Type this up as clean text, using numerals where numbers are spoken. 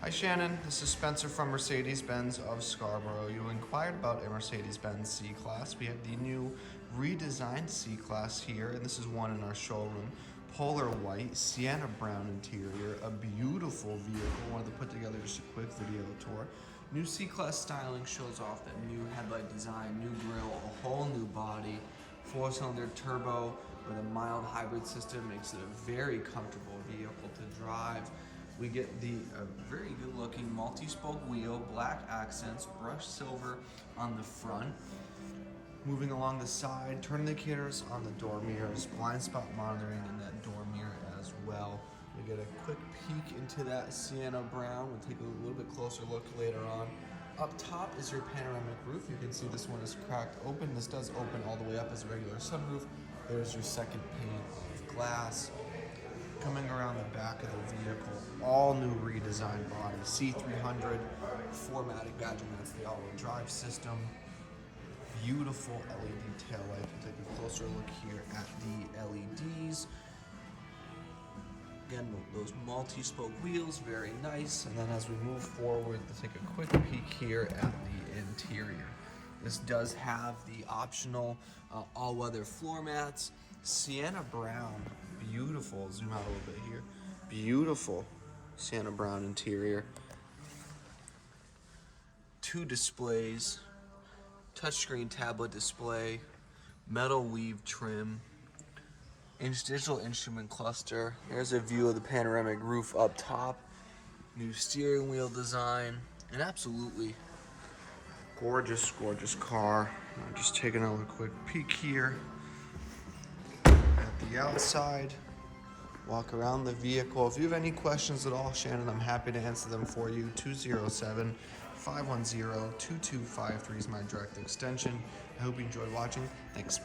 Hi Shannon, this is Spencer from Mercedes-Benz of Scarborough. You inquired about a Mercedes-Benz C-Class. We have the new redesigned C-Class here, and this is one in our showroom. Polar white, sienna brown interior, a beautiful vehicle. Wanted to put together just a quick video tour. New C-Class styling shows off that new headlight design, new grille, a whole new body. 4-cylinder turbo with a mild hybrid system makes it a very comfortable vehicle to drive. We get the very good looking multi-spoke wheel, black accents, brushed silver on the front. Moving along the side, turn indicators on the door mirrors, blind spot monitoring in that door mirror as well. We get a quick peek into that sienna brown. We'll take a little bit closer look later on. Up top is your panoramic roof. You can see this one is cracked open. This does open all the way up as a regular sunroof. There's your second pane of glass. Coming around the back of the vehicle, all new redesigned body, C300, 4MATIC badge, and that's the all-wheel drive system. Beautiful LED taillight. We'll take a closer look here at the LEDs. Again, those multi-spoke wheels, very nice. And then as we move forward, let's take a quick peek here at the interior. This does have the optional all-weather floor mats, sienna brown, beautiful. Zoom out a little bit here. Beautiful sienna brown interior. 2 displays, touchscreen tablet display, metal weave trim, digital instrument cluster. Here's a view of the panoramic roof up top. New steering wheel design, and absolutely gorgeous, gorgeous car. I'm just taking a quick peek here at the outside. Walk around the vehicle. If you have any questions at all, Shannon, I'm happy to answer them for you. 207-510-2253 is my direct extension. I hope you enjoyed watching. Thanks.